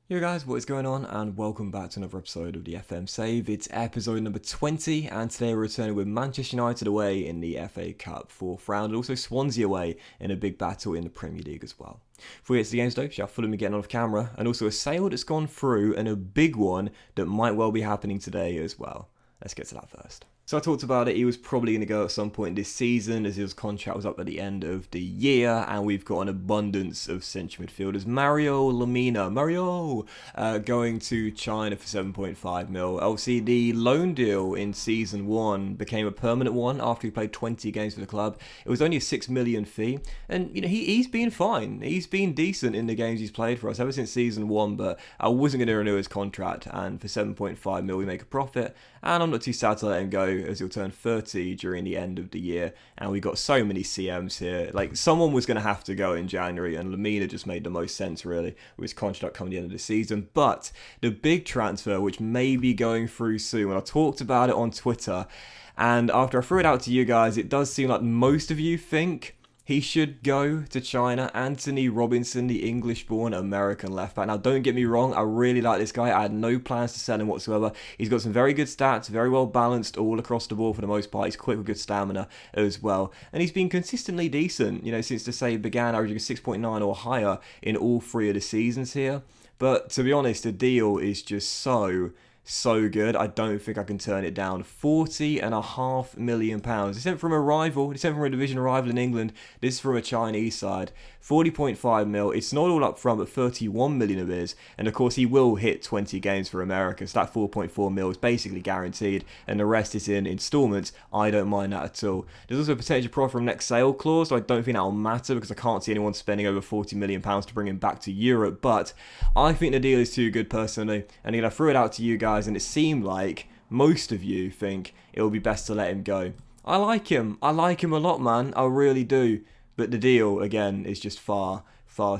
Yo guys, what is going on, and welcome back to another episode of the FM Save. It's episode number 20, and today we're returning with Manchester United away in the FA Cup fourth round, and also Swansea away in a big battle in the Premier League as well. Before we get to the games though, shout Fulham getting off camera, and also a sale that's gone through, and a big one that might well be happening today as well. Let's get to that first. So I talked about it, he was probably going to go at some point this season as his contract was up at the end of the year, and we've got an abundance of central midfielders. Mario Lemina, going to China for 7.5 mil. Obviously the loan deal in season 1 became a permanent one after he played 20 games for the club. It was only a 6 million fee, and he's been fine. He's been decent in the games he's played for us ever since season 1, but I wasn't going to renew his contract, and for 7.5 mil we make a profit, and I'm not too sad to let him go as he'll turn 30 during the end of the year, and we got so many CMs here. Like, someone was going to have to go in January, and Lemina just made the most sense really with his contract coming at the end of the season. But the big transfer, which may be going through soon, when I talked about it on Twitter, and after I threw it out to you guys, it does seem like most of you think he should go to China. Anthony Robinson, the English-born American left-back. Now, don't get me wrong, I really like this guy. I had no plans to sell him whatsoever. He's got some very good stats, very well balanced all across the board for the most part. He's quick with good stamina as well. And he's been consistently decent, since he began averaging a 6.9 or higher in all 3 of the seasons here. But to be honest, the deal is just so good. I don't think I can turn it down. £40.5 million. It's sent from a rival. It's sent from a division rival in England. This is from a Chinese side. 40.5 mil. It's not all up front, but 31 million of it is. And of course, he will hit 20 games for America. So that 4.4 mil is basically guaranteed, and the rest is in installments. I don't mind that at all. There's also a potential profit from next sale clause, so I don't think that will matter because I can't see anyone spending over £40 million to bring him back to Europe. But I think the deal is too good personally. And again, I threw it out to you guys, and it seemed like most of you think it will be best to let him go. I like him a lot, man. I really do. But the deal, again, is just far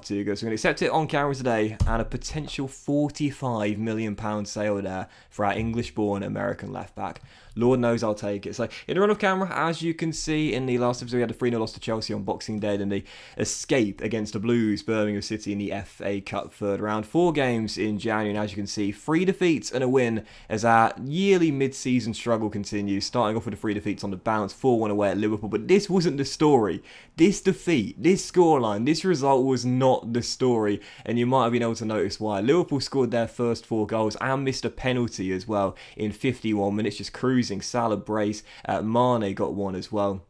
too good. So I'm going to accept it on camera today, and a potential £45 million sale there for our English-born American left-back. Lord knows I'll take it. So in the run of camera, as you can see in the last episode, we had a 3-0 loss to Chelsea on Boxing Day, and the escape against the Blues, Birmingham City in the FA Cup third round. 4 games in January, and as you can see, 3 defeats and a win as our yearly mid-season struggle continues. Starting off with the 3 defeats on the bounce, 4-1 away at Liverpool, but this wasn't the story. This defeat, this scoreline, this result was not the story, and you might have been able to notice why. Liverpool scored their first 4 goals and missed a penalty as well in 51 minutes, just cruising. Salah brace, Mane got one as well,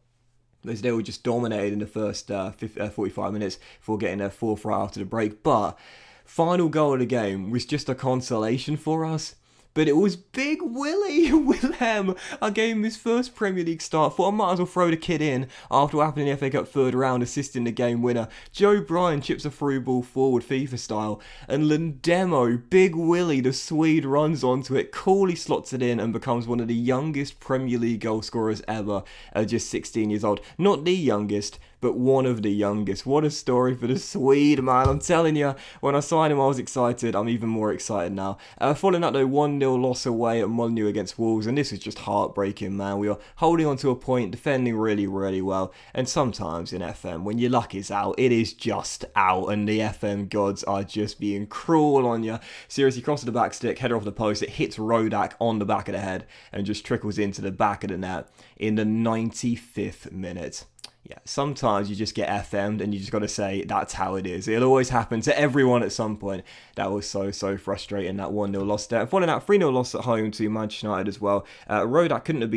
as they were just dominated in the first 45 minutes before getting their 4th right after the break. But final goal of the game was just a consolation for us. But it was Big Willie Wilhelm. I gave him his first Premier League start. Thought I might as well throw the kid in after what happened in the FA Cup third round, assisting the game winner. Joe Bryan chips a through ball forward FIFA style, and Lundemo, Big Willie, the Swede, runs onto it, coolly slots it in, and becomes one of the youngest Premier League goal scorers ever at just 16 years old. Not the youngest, but one of the youngest. What a story for the Swede, man. I'm telling you, when I signed him, I was excited. I'm even more excited now. Following that, though, 1-0 loss away at Molineux against Wolves, and this is just heartbreaking, man. We are holding on to a point, defending really, really well, and sometimes in FM, when your luck is out, it is just out, and the FM gods are just being cruel on you. Seriously, crosses the back stick, header off the post, it hits Rodak on the back of the head, and just trickles into the back of the net in the 95th minute. Yeah, sometimes you just get FM'd and you just got to say that's how it is. It'll always happen to everyone at some point. That was so frustrating, that 1-0 loss there. And following that 3-0 loss at home to Manchester United as well. Rodak couldn't have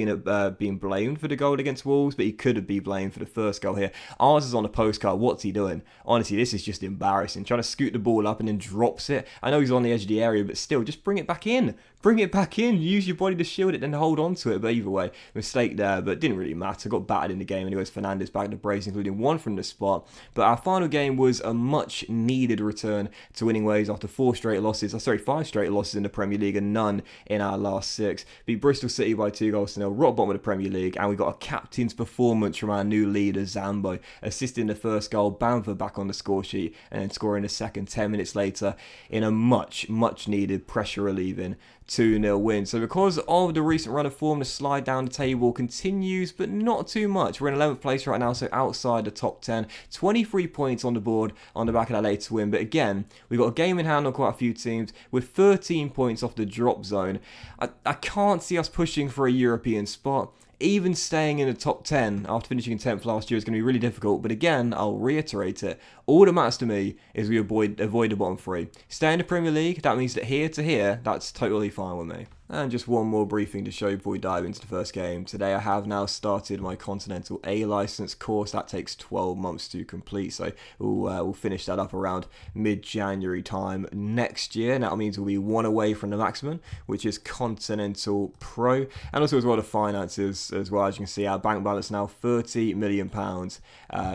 been blamed for the goal against Wolves, but he could have been blamed for the first goal here. Ours is on a postcard. What's he doing? Honestly, this is just embarrassing. Trying to scoot the ball up and then drops it. I know he's on the edge of the area, but still, just bring it back in. Bring it back in. Use your body to shield it, then hold on to it. But either way, mistake there, but it didn't really matter. Got battered in the game anyways. Fernandes back to brace, including 1 from the spot. But our final game was a much needed return to winning ways after 5 straight losses in the Premier League and none in our last 6. Beat Bristol City by 2-0, rock bottom of the Premier League, and we got a captain's performance from our new leader Zambo, assisting the first goal, Bamford back on the score sheet, and then scoring the second 10 minutes later in a much needed pressure relieving 2-0 win. So because of the recent run of form, the slide down the table continues, but not too much. We're in 11th place right now now, so outside the top 10. 23 points on the board on the back of that latest win. But again, we've got a game in hand on quite a few teams with 13 points off the drop zone. I can't see us pushing for a European spot. Even staying in the top 10 after finishing in 10th last year is going to be really difficult. But again, I'll reiterate it. All that matters to me is we avoid the bottom three. Stay in the Premier League, that means that here to here, that's totally fine with me. And just one more briefing to show before we dive into the first game. Today I have now started my Continental A license course. That takes 12 months to complete, so we'll finish that up around mid-January time next year. And that means we'll be one away from the maximum, which is Continental Pro. And also as well the finances as well. As you can see, our bank balance now £30 million.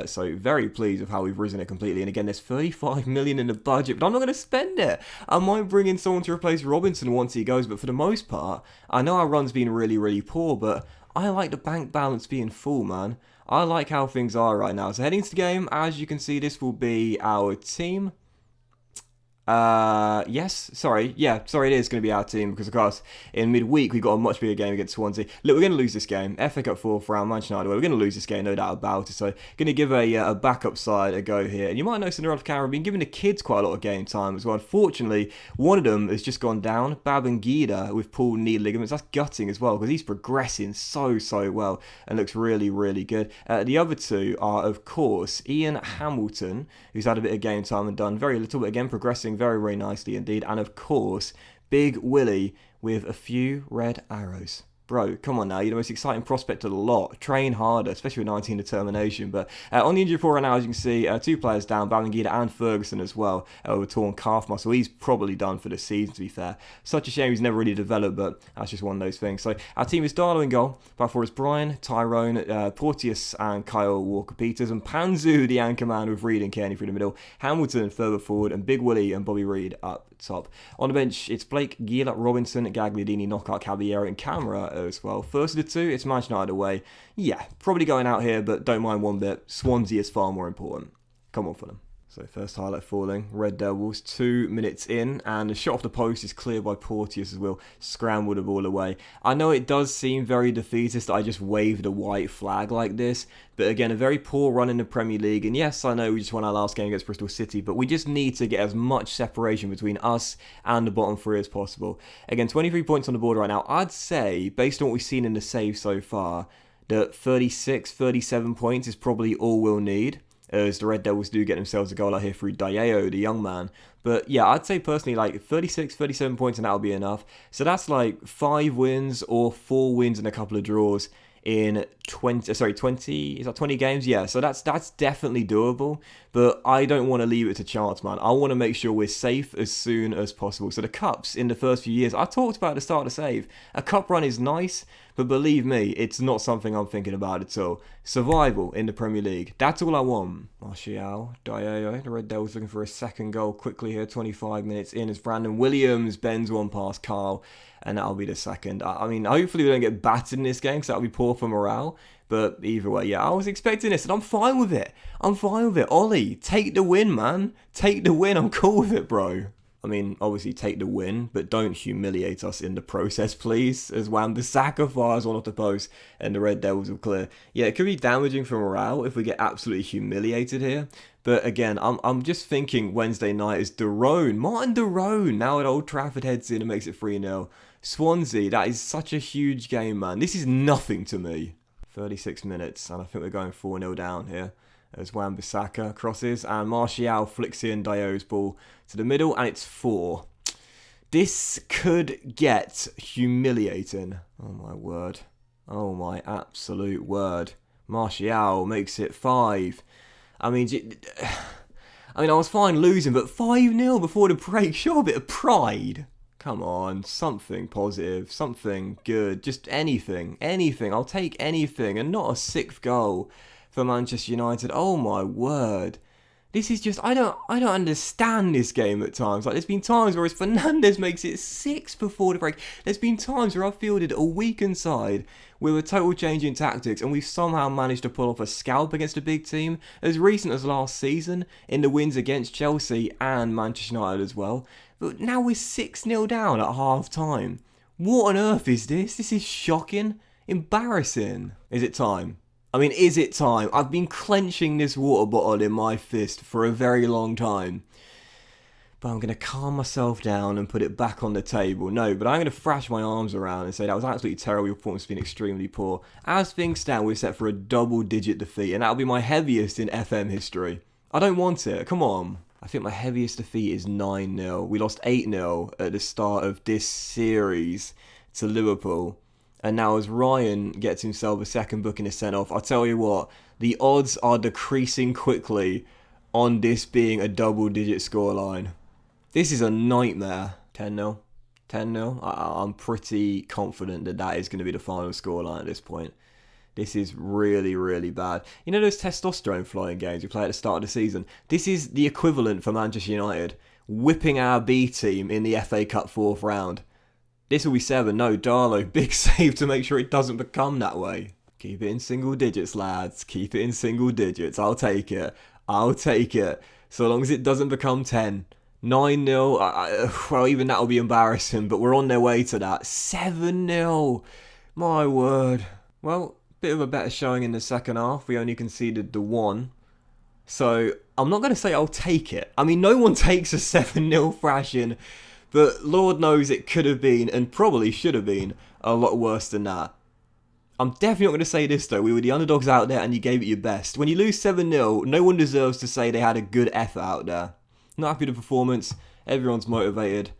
So very pleased with how we've risen it completely. And again, there's 35 million in the budget, but I'm not going to spend it. I might bring in someone to replace Robinson once he goes, but for the most part, I know our run's been really, really poor, but I like the bank balance being full, man. I like how things are right now. So heading into the game, as you can see, this will be our team. It is going to be our team because, of course, in midweek we've got a much bigger game against Swansea. Look, we're going to lose this game. FA Cup 4th round, Manchester United. We're going to lose this game, no doubt about it. So, going to give a backup side a go here. And you might notice in the off camera, I've been giving the kids quite a lot of game time as well. Unfortunately, one of them has just gone down, Babangida, with pulled knee ligaments. That's gutting as well because he's progressing so well and looks really, really good. The other two are, of course, Ian Hamilton, who's had a bit of game time and done very little, but again, progressing very, very nicely indeed. And of course, Big Willie with a few red arrows. Bro, come on now, you're the most exciting prospect of the lot. Train harder, especially with 19 determination. But on the injury report right now, as you can see, 2 players down, Babangida and Ferguson as well, with torn calf muscle. He's probably done for the season, to be fair. Such a shame he's never really developed, but that's just one of those things. So our team is Darlow in goal. Back four is Brian, Tyrone, Porteous and Kyle Walker-Peters, and Panzu, the anchor man, with Reed and Kearney through the middle, Hamilton further forward, and Big Willie and Bobby Reed up top. On the bench, it's Blake, Gila, Robinson, Gagliardini, Knockout, Caballero, and Camera as well. First of the two, it's Manchester United away. Yeah, probably going out here, but don't mind one bit. Swansea is far more important. Come on for them. So first highlight falling, Red Devils, 2 minutes in, and the shot off the post is cleared by Porteous as well, scrambled the ball away. I know it does seem very defeatist that I just waved a white flag like this, but again, a very poor run in the Premier League, and yes, I know we just won our last game against Bristol City, but we just need to get as much separation between us and the bottom three as possible. Again, 23 points on the board right now. I'd say, based on what we've seen in the save so far, that 36, 37 points is probably all we'll need, as the Red Devils do get themselves a goal out here through Diao, the young man. But yeah, I'd say personally like 36, 37 points and that'll be enough. So that's like 5 wins or 4 wins and a couple of draws in 20 is that 20 games? Yeah, so that's definitely doable, but I don't want to leave it to chance, man. I want to make sure we're safe as soon as possible. So the cups in the first few years, I talked about at the start of the save, a cup run is nice, but believe me, it's not something I'm thinking about at all. Survival in the Premier League, that's all I want. Martial, Diao, the Red Devils looking for a second goal quickly here, 25 minutes in as Brandon Williams bends one past Carl, and that'll be the second. I mean, hopefully we don't get battered in this game, because that'll be poor for morale. But either way, yeah, I was expecting this, and I'm fine with it. Ollie, take the win, man. Take the win. I'm cool with it, bro. I mean, obviously take the win, but don't humiliate us in the process, please. As Wan-Bissaka fires one off the post, and the Red Devils will clear. Yeah, it could be damaging for morale if we get absolutely humiliated here. But again, I'm just thinking Wednesday night is Martin de Roon. Now at Old Trafford heads in and makes it 3-0. Swansea, that is such a huge game, man. This is nothing to me. 36 minutes, and I think we're going 4-0 down here. As Wan-Bissaka crosses, and Martial flicks in Diao's ball to the middle, and it's 4. This could get humiliating. Oh my word. Oh my absolute word. Martial makes it 5. I mean, I was fine losing, but 5-0 before the break. Show a bit of pride. Come on, something positive, something good, just anything. I'll take anything, and not a 6th goal for Manchester United. Oh my word. This is just, I don't understand this game at times. Like, there's been times where Fernandes makes it 6 before the break. There's been times where I've fielded a weakened side with a total change in tactics, and we've somehow managed to pull off a scalp against a big team, as recent as last season, in the wins against Chelsea and Manchester United as well. But now we're 6-0 down at half time. What on earth is this? This is shocking. Embarrassing. Is it time? I mean, is it time? I've been clenching this water bottle in my fist for a very long time. But I'm going to calm myself down and put it back on the table. No, but I'm going to thrash my arms around and say that was absolutely terrible. Your performance has been extremely poor. As things stand, we're set for a double-digit defeat, and that'll be my heaviest in FM history. I don't want it. Come on. I think my heaviest defeat is 9-0. We lost 8-0 at the start of this series to Liverpool. And now as Ryan gets himself a second booking to send off, I'll tell you what, the odds are decreasing quickly on this being a double-digit scoreline. This is a nightmare. 10-0. 10-0. I'm pretty confident that that is going to be the final scoreline at this point. This is really, really bad. You know those testosterone flying games we play at the start of the season? This is the equivalent for Manchester United. Whipping our B team in the FA Cup 4th round. This will be 7. No, Darlow, big save to make sure it doesn't become that way. Keep it in single digits, lads. Keep it in single digits. I'll take it. I'll take it. So long as it doesn't become 10. 9-0, well, even that will be embarrassing, but we're on their way to that. 7-0, my word. Well, bit of a better showing in the second half. We only conceded the 1. So, I'm not going to say I'll take it. I mean, no one takes a 7-0 thrashing, but Lord knows it could have been, and probably should have been, a lot worse than that. I'm definitely not going to say this though, we were the underdogs out there and you gave it your best. When you lose 7-0, no one deserves to say they had a good effort out there. Not happy with the performance, everyone's motivated.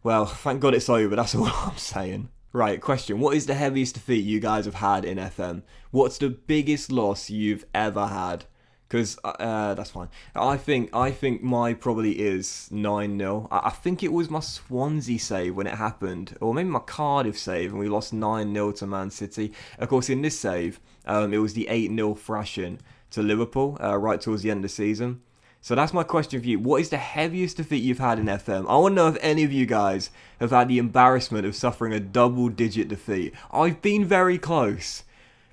Well, thank God it's over, that's all I'm saying. Right, question, what is the heaviest defeat you guys have had in FM? What's the biggest loss you've ever had? Because, that's fine. I think my probably is 9-0. I think it was my Swansea save when it happened. Or maybe my Cardiff save and we lost 9-0 to Man City. Of course, in this save, it was the 8-0 thrashing to Liverpool right towards the end of the season. So that's my question for you. What is the heaviest defeat you've had in FM? I want to know if any of you guys have had the embarrassment of suffering a double-digit defeat. I've been very close.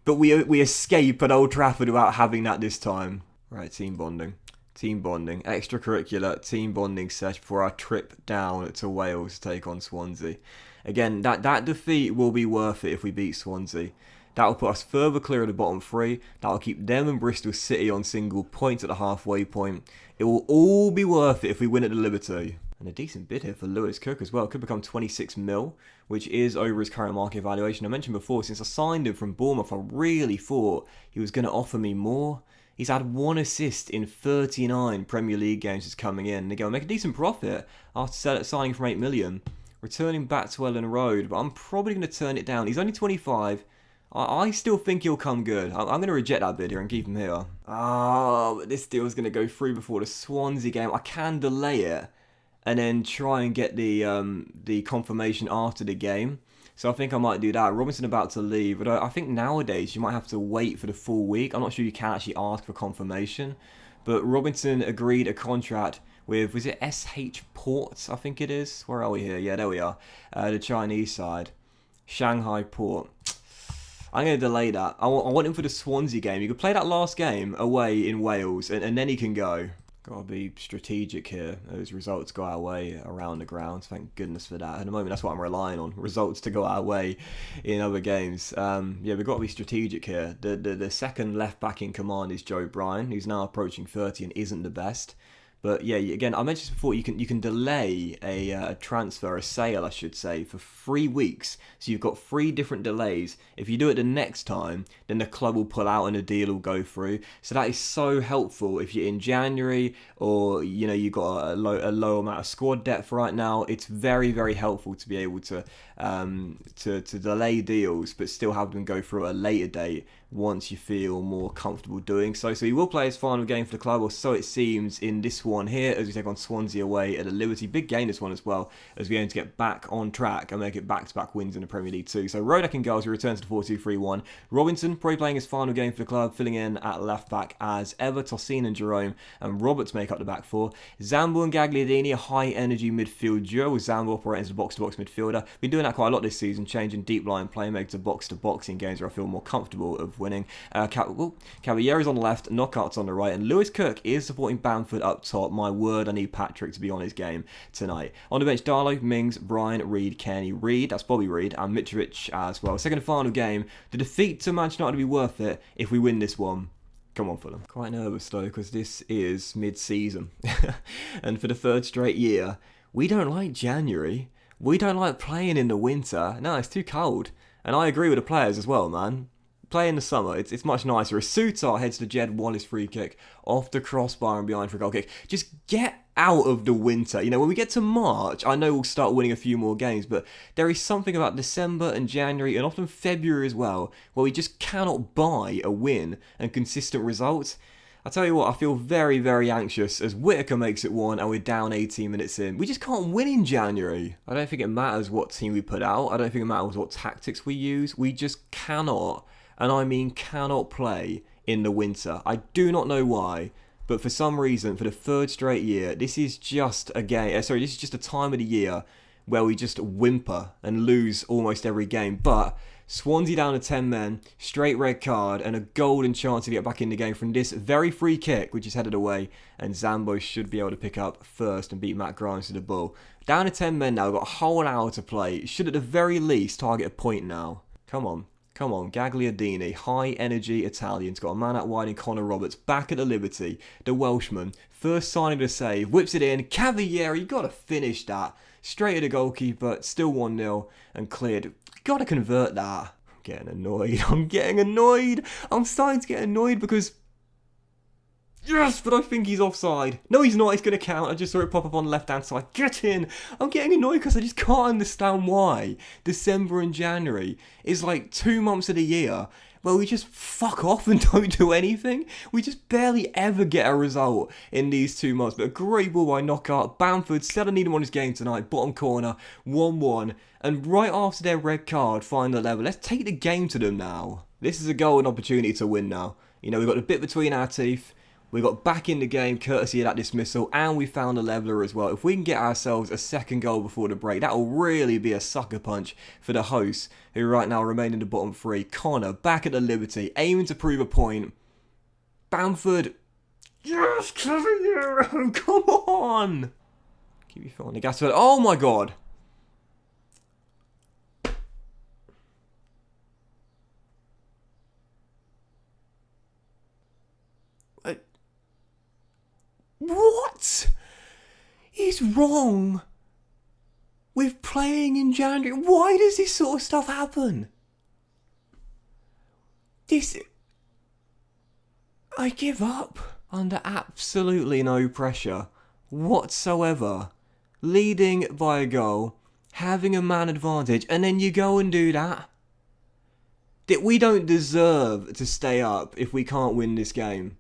But we escape at Old Trafford without having that this time. Right, team bonding. Team bonding. Extracurricular team bonding sesh for our trip down to Wales to take on Swansea. Again, that defeat will be worth it if we beat Swansea. That will put us further clear of the bottom 3. That will keep them and Bristol City on single points at the halfway point. It will all be worth it if we win at the Liberty. And a decent bid here for Lewis Cook as well. Could become 26 mil, which is over his current market valuation. I mentioned before, since I signed him from Bournemouth, I really thought he was going to offer me more. He's had 1 assist in 39 Premier League games since coming in. And again, make a decent profit after signing from 8 million. Returning back to Ellen Road, but I'm probably going to turn it down. He's only 25. I still think he'll come good. I'm going to reject that bid here and keep him here. But this deal is going to go through before the Swansea game. I can delay it and then try and get the confirmation after the game. So I think I might do that. Robinson about to leave, but I think nowadays you might have to wait for the full week. I'm not sure you can actually ask for confirmation. But Robinson agreed a contract with, was it SH Port, I think it is? Where are we here? Yeah, there we are. The Chinese side. Shanghai Port. I'm going to delay that. I want him for the Swansea game. You could play that last game away in Wales, and then he can go. Got to be strategic here. Those results go our way around the ground. Thank goodness for that. At the moment, that's what I'm relying on. Results to go our way in other games. Yeah, we've got to be strategic here. The second left back in command is Joe Bryan, who's now approaching 30 and isn't the best. But yeah, again, I mentioned this before, you can delay a transfer, a sale I should say, for 3 weeks. So you've got 3 different delays. If you do it the next time, then the club will pull out and the deal will go through. So that is so helpful if you're in January or, you know, you've got a low amount of squad depth right now. It's very, very helpful to be able to delay deals but still have them go through at a later date once you feel more comfortable doing so. So he will play his final game for the club, or so it seems, in this one here as we take on Swansea away at the Liberty. Big game this one as well, as we aim to get back on track and make it back-to-back wins in the Premier League too. So Rodak in goals, he returns to 4-2-3-1. Robinson probably playing his final game for the club, filling in at left-back as ever. Tosin and Jerome and Roberts make up the back 4. Zambo and Gagliardini, a high-energy midfield duo, with Zambo operating as a box-to-box midfielder. Been doing that quite a lot this season, changing deep-line playmaker to box-to-box in games where I feel more comfortable of winning. Caballero's on the left, Knockouts on the right, and Lewis Cook is supporting Bamford up top. top. My word, I need Patrick to be on his game tonight. On the bench, Darlow, Mings, Bryan, Reed, Kenny, Reed, that's Bobby Reed, and Mitrovic as well. Second and final game. The defeat to Manchester United will be worth it if we win this one. Come on, Fulham. Quite nervous though, because this is mid-season. And for the third straight year, we don't like January. We don't like playing in the winter. No, it's too cold. And I agree with the players as well, man. Play in the summer, it's much nicer. As Sutar heads to Jed Wallace free kick off the crossbar and behind for a goal kick. Just get out of the winter. You know, when we get to March, I know we'll start winning a few more games, but there is something about December and January and often February as well, where we just cannot buy a win and consistent results. I tell you what, I feel very, very anxious as Whittaker makes it 1 and we're down 18 minutes in. We just can't win in January. I don't think it matters what team we put out. I don't think it matters what tactics we use. We just cannot, and I mean cannot, play in the winter. I do not know why, but for some reason, for the third straight year, this is just a game. This is just a time of the year where we just whimper and lose almost every game. But Swansea down to 10 men, straight red card, and a golden chance to get back in the game from this very free kick, which is headed away, and Zambo should be able to pick up first and beat Matt Grimes to the ball. Down to 10 men now, we've got a whole hour to play. Should at the very least target a point now. Come on. Come on, Gagliardini, high energy Italians, got a man out wide in Connor Roberts, back at the Liberty, the Welshman, first signing of the save, whips it in, Cavalieri, you got to finish that, straight at the goalkeeper, still 1-0, and cleared, got to convert that. I'm getting annoyed, I'm starting to get annoyed because, yes, but I think he's offside. No, he's not, it's going to count. I just saw it pop up on the left-hand side. Get in! I'm getting annoyed because I just can't understand why December and January is like 2 months of the year where we just fuck off and don't do anything. We just barely ever get a result in these 2 months. But a great ball by Knockout. Bamford, still need him on his game tonight. Bottom corner, 1-1. And right after their red card, find the level. Let's take the game to them now. This is a golden opportunity to win now. You know, we've got the bit between our teeth. We got back in the game courtesy of that dismissal, and we found a leveller as well. If we can get ourselves a second goal before the break, that will really be a sucker punch for the hosts, who right now remain in the bottom three. Connor, back at the Liberty, aiming to prove a point. Bamford, yes, Cavaliero, come on! Keep your foot on the gas pedal. Oh my god! What is wrong with playing in January? Why does this sort of stuff happen? I give up under absolutely no pressure whatsoever. Leading by a goal, having a man advantage, and then you go and do that. We don't deserve to stay up if we can't win this game.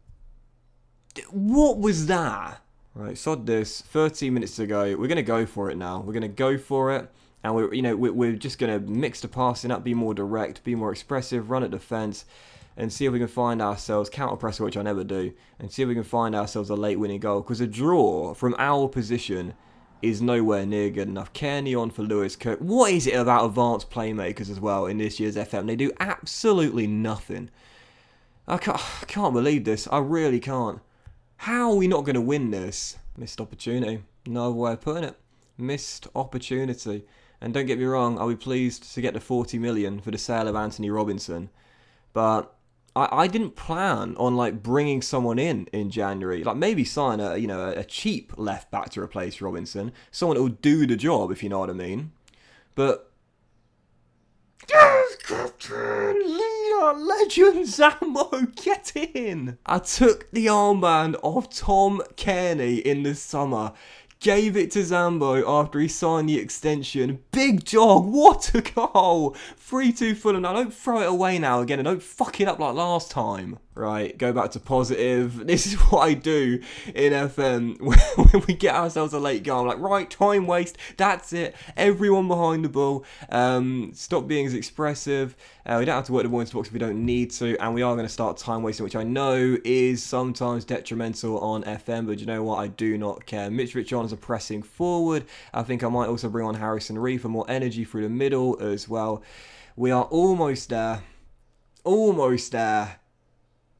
What was that? Right, sod this. 13 minutes to go. We're going to go for it now. We're going to go for it. And we're just going to mix the passing up, be more direct, be more expressive, run at defence, and see if we can find ourselves, counter pressure, which I never do, and see if we can find ourselves a late winning goal. Because a draw from our position is nowhere near good enough. Kearney on for Lewis Cook. What is it about advanced playmakers as well in this year's FM? They do absolutely nothing. I can't believe this. I really can't. How are we not going to win this? Missed opportunity. No other way of putting it. Missed opportunity. And don't get me wrong, I'll be pleased to get the 40 million for the sale of Anthony Robinson. But I didn't plan on like bringing someone in January. Like maybe sign a cheap left back to replace Robinson. Someone who will do the job, if you know what I mean. But yes, Captain! Leader! Legend! Zambo! Get in! I took the armband off Tom Kearney in the summer. Gave it to Zambo after he signed the extension. Big dog, what a goal! 3-2 Fulham. Now don't throw it away now again and don't fuck it up like last time. Right, go back to positive. This is what I do in FM when we get ourselves a late goal. I'm like, right, time waste. That's it. Everyone behind the ball. Stop being as expressive. We don't have to work the ball into the box if we don't need to. And we are going to start time wasting, which I know is sometimes detrimental on FM. But you know what? I do not care. Mitrovic on as a pressing forward. I think I might also bring on Harrison Reed for more energy through the middle as well. We are almost there. Almost there.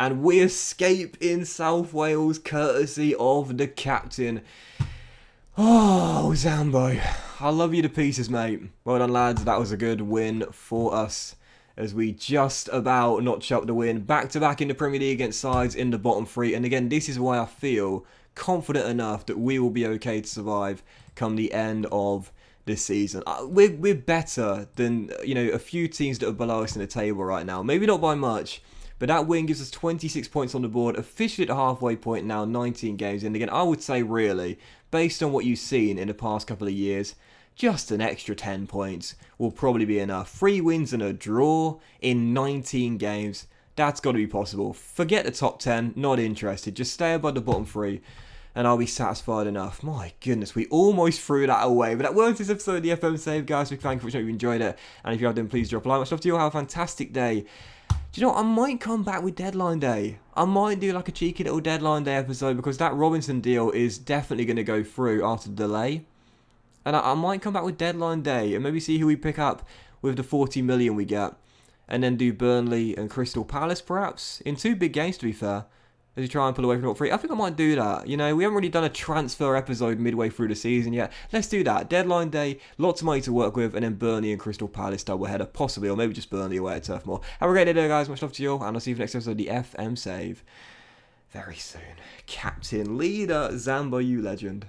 And we escape in South Wales courtesy of the captain. Oh, Zambo. I love you to pieces, mate. Well done, lads. That was a good win for us as we just about notch up the win. Back-to-back in the Premier League against sides in the bottom three. And again, this is why I feel confident enough that we will be okay to survive come the end of this season. We're better than, a few teams that are below us in the table right now. Maybe not by much, but that win gives us 26 points on the board, officially at the halfway point now, 19 games in. Again, I would say really, based on what you've seen in the past couple of years, just an extra 10 points will probably be enough. 3 wins and a draw in 19 games. That's got to be possible. Forget the top 10, not interested. Just stay above the bottom 3 and I'll be satisfied enough. My goodness, we almost threw that away. But that was this episode of the FM Save, guys. Big thank you for watching. If you enjoyed it. And if you have, then please drop a like. Much love to you all. Have a fantastic day. Do you know what? I might come back with Deadline Day. I might do like a cheeky little Deadline Day episode because that Robinson deal is definitely going to go through after the delay. And I might come back with Deadline Day and maybe see who we pick up with the 40 million we get. And then do Burnley and Crystal Palace perhaps. In 2 big games, to be fair. As you try and pull away from top 3. I think I might do that. We haven't really done a transfer episode midway through the season yet. Let's do that. Deadline Day, lots of money to work with, and then Burnley and Crystal Palace doubleheader, possibly, or maybe just Burnley away at Turf Moor. Have a great day there, guys. Much love to you all, and I'll see you for the next episode of the FM Save very soon. Captain, leader, Zambo, you legend.